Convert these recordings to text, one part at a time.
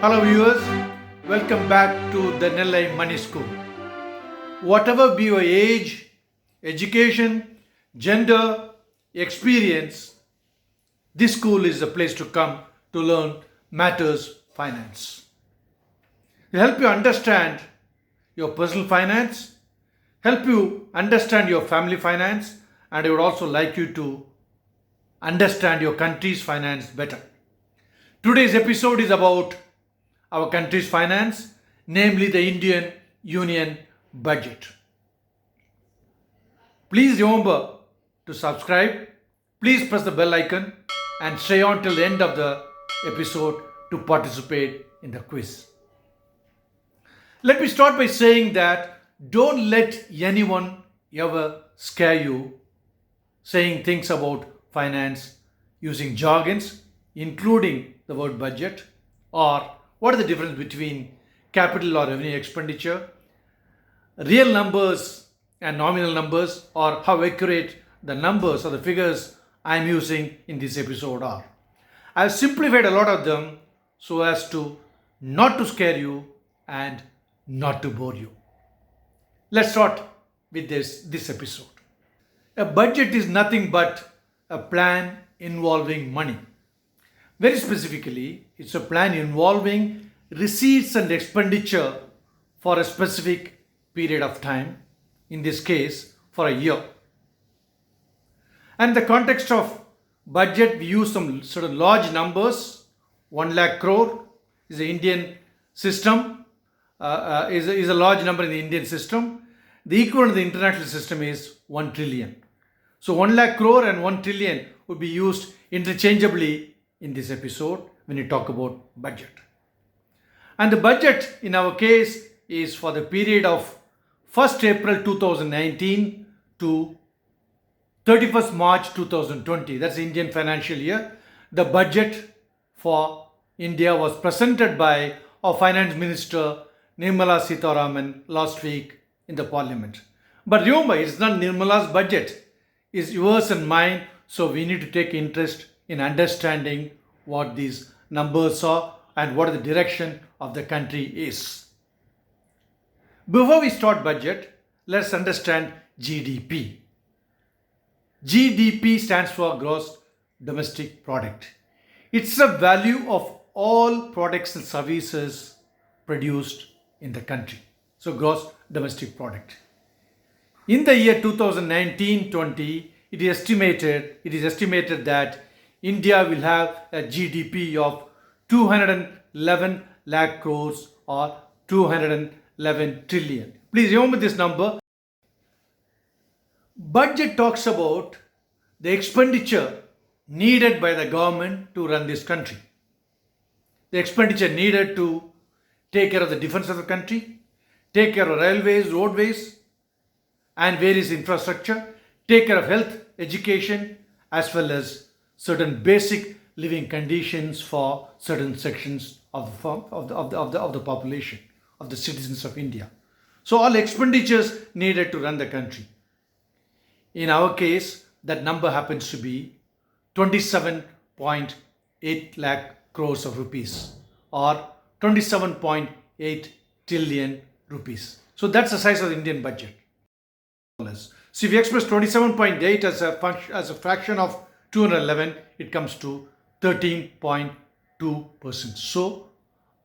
Hello viewers, welcome back to the Nellai Money School. Whatever be your age, education, gender, experience, this school is the place to come to learn matters finance. It will help you understand your personal finance, help you understand your family finance, and I would also like you to understand your country's finance better. Today's episode is about our country's finance, namely the Indian Union budget. Please remember to subscribe, please press the bell icon and stay on till the end of the episode to participate in the quiz. Let me start by saying that don't let anyone ever scare you saying things about finance using jargons, including the word budget, or what is the difference between capital or revenue expenditure, real numbers and nominal numbers, or how accurate the numbers or the figures I am using in this episode are. I have simplified a lot of them so as to not to scare you and not to bore you. Let's start with this episode. A budget is nothing but a plan involving money. Very specifically, it's a plan involving receipts and expenditure for a specific period of time, in this case for a year. And in the context of budget, we use some sort of large numbers. 1 lakh crore is the Indian system, is a large number in the Indian system. The equivalent of the international system is 1 trillion. So 1 lakh crore and 1 trillion would be used interchangeably in this episode when you talk about budget. And the budget in our case is for the period of 1st April 2019 to 31st March 2020. That's the Indian financial year. The budget for India was presented by our Finance Minister Nirmala Sitaraman last week in the Parliament. But remember, it's not Nirmala's budget. It's yours and mine, so we need to take interest in understanding what these numbers are and what the direction of the country is. Before we start budget, let's understand GDP. GDP stands for Gross Domestic Product. It's the value of all products and services produced in the country. So Gross Domestic Product. In the year 2019-20, it is estimated that India will have a GDP of 211 lakh crores or 211 trillion. Please remember this number. Budget talks about the expenditure needed by the government to run this country. The expenditure needed to take care of the defense of the country, take care of railways, roadways, and various infrastructure, take care of health, education, as well as certain basic living conditions for certain sections of the population, of the citizens of India. So all expenditures needed to run the country. In our case, that number happens to be 27.8 lakh crores of rupees or 27.8 trillion rupees. So that's the size of the Indian budget. So if you express 27.8 as a fraction of 211, it comes to 13.2%. So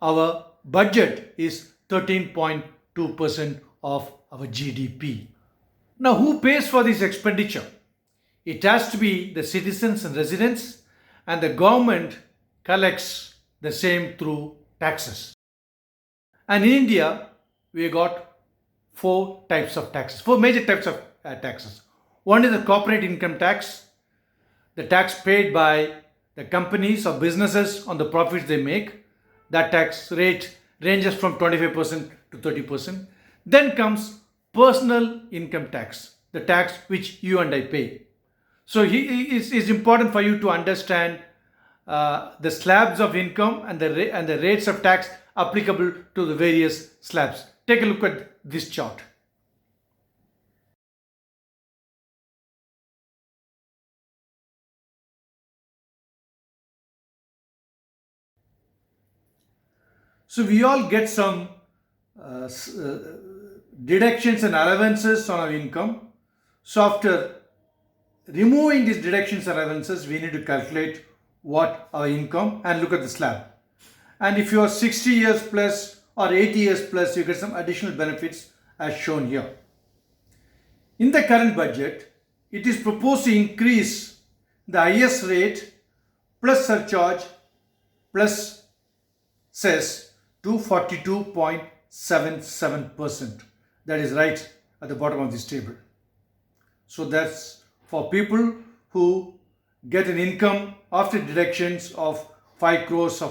our budget is 13.2% of our GDP. Now, who pays for this expenditure? It has to be the citizens and residents, and the government collects the same through taxes. And in India, we got four major types of taxes. One is the corporate income tax, the tax paid by the companies or businesses on the profits they make. That tax rate ranges from 25% to 30%. Then comes personal income tax, the tax which you and I pay. So it's important for you to understand the slabs of income and the rates of tax applicable to the various slabs. Take a look at this chart. So we all get some deductions and allowances on our income. So after removing these deductions and allowances, we need to calculate what our income and look at the slab. And if you are 60 years plus or 80 years plus, you get some additional benefits as shown here. In the current budget, it is proposed to increase the IS rate plus surcharge plus cess to 42.77%. That is right at the bottom of this table. So that's for people who get an income after deductions of 5 crores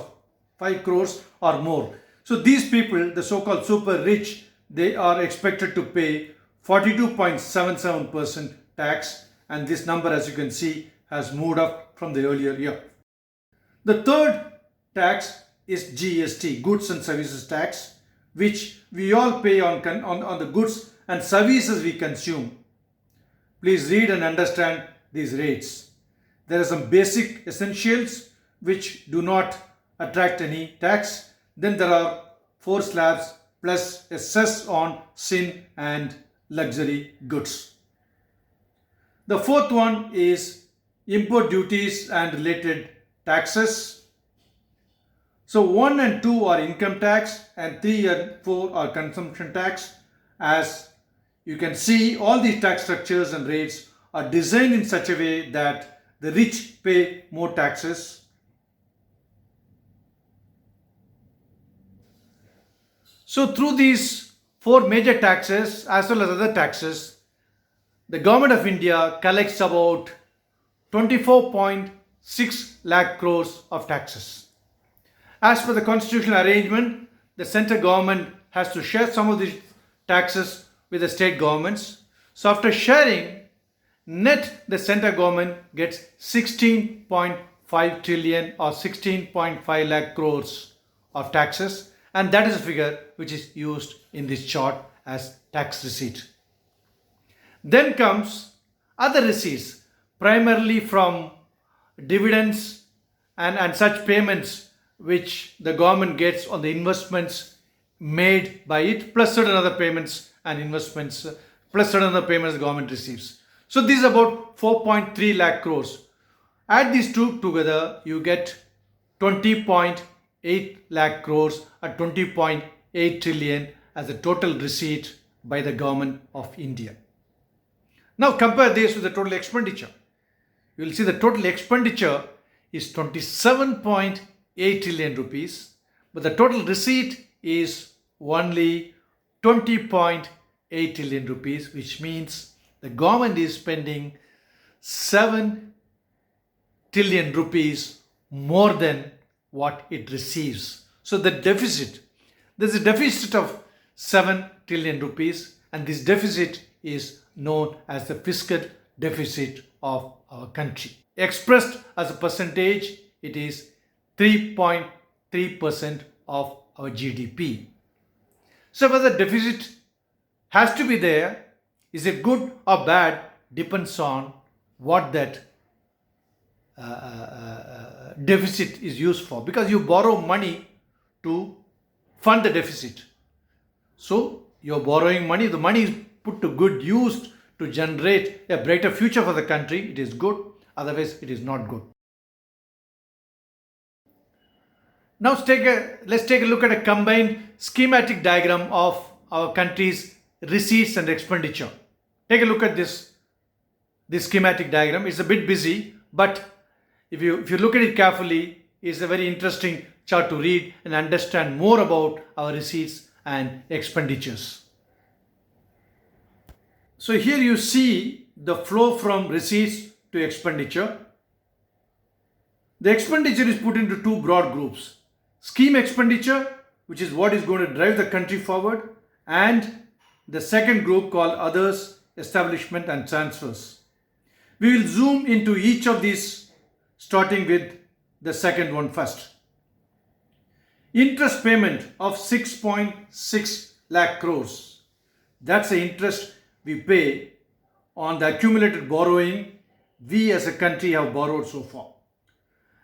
or more. So these people, the so-called super rich, they are expected to pay 42.77% tax, and this number, as you can see, has moved up from the earlier year. The third tax is GST, goods and services tax, which we all pay on the goods and services we consume. Please read and understand these rates. There are some basic essentials which do not attract any tax. Then there are 4 slabs plus a cess on sin and luxury goods. The fourth one is import duties and related taxes. So 1 and 2 are income tax and 3 and 4 are consumption tax. As you can see, all these tax structures and rates are designed in such a way that the rich pay more taxes. So through these 4 major taxes as well as other taxes, the government of India collects about 24.6 lakh crores of taxes. As per the constitutional arrangement, the central government has to share some of these taxes with the state governments. So after sharing, net the central government gets 16.5 trillion or 16.5 lakh crores of taxes, and that is a figure which is used in this chart as tax receipt. Then comes other receipts, primarily from dividends and such payments which the government gets on the investments made by it, plus certain other payments and investments, plus certain other payments the government receives. So this is about 4.3 lakh crores. Add these two together, you get 20.8 lakh crores or 20.8 trillion as a total receipt by the government of India. Now compare this with the total expenditure. You will see the total expenditure is 27.8 trillion rupees, but the total receipt is only 20.8 trillion rupees, which means the government is spending 7 trillion rupees more than what it receives. So the deficit, there's a deficit of 7 trillion rupees, and this deficit is known as the fiscal deficit of our country. Expressed as a percentage, it is 3.3% of our GDP. So whether deficit has to be there, is it good or bad, depends on what that deficit is used for, because you borrow money to fund the deficit. So you're borrowing money, the money is put to good use to generate a brighter future for the country, it is good, otherwise it is not good. Now let's take a look at a combined schematic diagram of our country's receipts and expenditure. Take a look at this schematic diagram. It's a bit busy, but if you look at it carefully, it's a very interesting chart to read and understand more about our receipts and expenditures. So here you see the flow from receipts to expenditure. The expenditure is put into 2 broad groups: scheme expenditure, which is what is going to drive the country forward, and the second group called others, establishment and transfers. We will zoom into each of these, starting with the second one first. Interest payment of 6.6 lakh crores. That's the interest we pay on the accumulated borrowing we as a country have borrowed so far.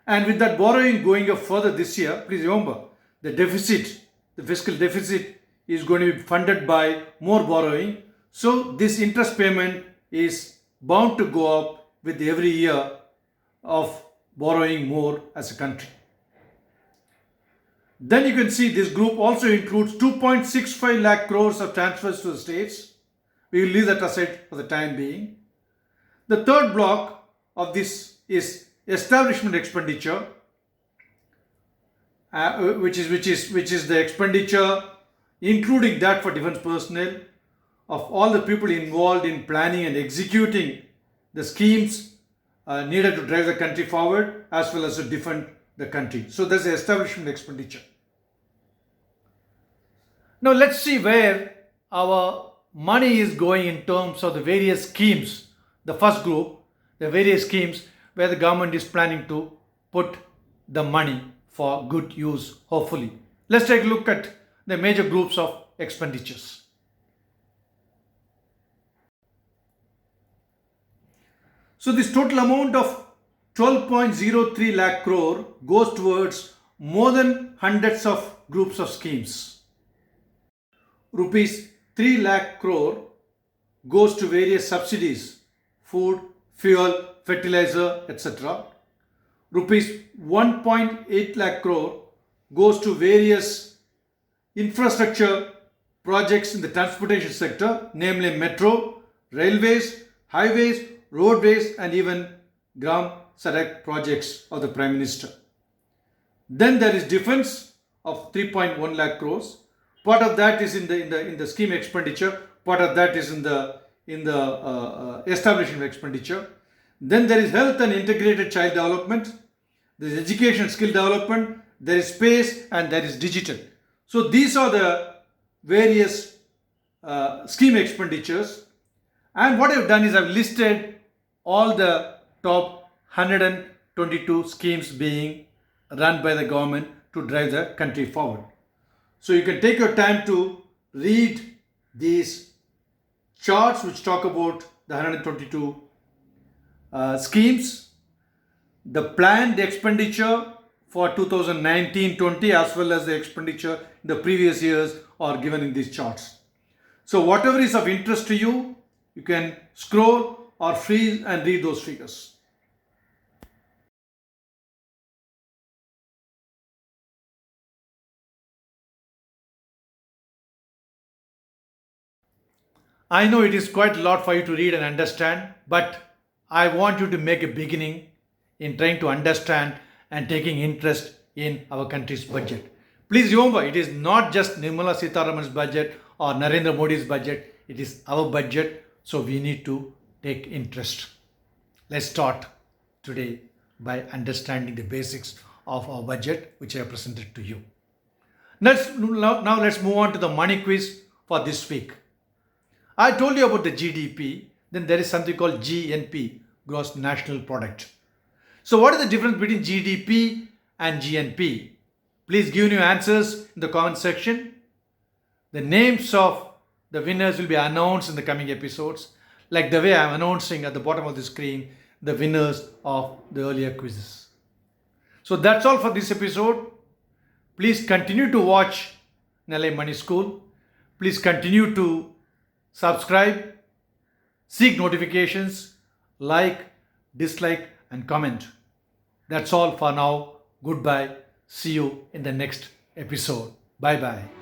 And with that borrowing going up further this year, please remember the deficit the fiscal deficit is going to be funded by more borrowing. So this interest payment is bound to go up with every year of borrowing more as a country. Then you can see this group also includes 2.65 lakh crores of transfers to the states. We will leave that aside for the time being. The third block of this is establishment expenditure, which is the expenditure including that for defense personnel of all the people involved in planning and executing the schemes needed to drive the country forward as well as to defend the country. So there's the establishment expenditure. Now let's see where our money is going in terms of the various schemes. The first group, the various schemes where the government is planning to put the money for good use, hopefully. Let's take a look at the major groups of expenditures. So this total amount of 12.03 lakh crore goes towards more than hundreds of groups of schemes. Rupees 3 lakh crore goes to various subsidies, food, fuel, fertilizer, etc. Rupees 1.8 lakh crore goes to various infrastructure projects in the transportation sector, namely metro, railways, highways, roadways, and even Gram Sadak projects of the Prime Minister. Then there is defense of 3.1 lakh crores. Part of that is in the scheme expenditure. Part of that is in the establishment expenditure. Then there is health and integrated child development. There is education skill development. There is space and there is digital. So these are the various scheme expenditures. And what I've done is I've listed all the top 122 schemes being run by the government to drive the country forward. So you can take your time to read these charts which talk about the 122 schemes, the planned expenditure for 2019-20 as well as the expenditure in the previous years are given in these charts. So whatever is of interest to you, you can scroll or freeze and read those figures. I know it is quite a lot for you to read and understand, but I want you to make a beginning in trying to understand and taking interest in our country's budget. Please remember, it is not just Nirmala Sitaraman's budget or Narendra Modi's budget, it is our budget, so we need to take interest. Let's start today by understanding the basics of our budget, which I have presented to you. Now let's move on to the money quiz for this week. I told you about the GDP, then there is something called GNP, Gross National Product. So what is the difference between GDP and GNP? Please give your answers in the comment section. The names of the winners will be announced in the coming episodes, like the way I am announcing at the bottom of the screen the winners of the earlier quizzes. So that's all for this episode. Please continue to watch Nellai Money School. Please continue to subscribe, seek notifications, like, dislike, and comment. That's all for now. Goodbye. See you in the next episode. Bye bye.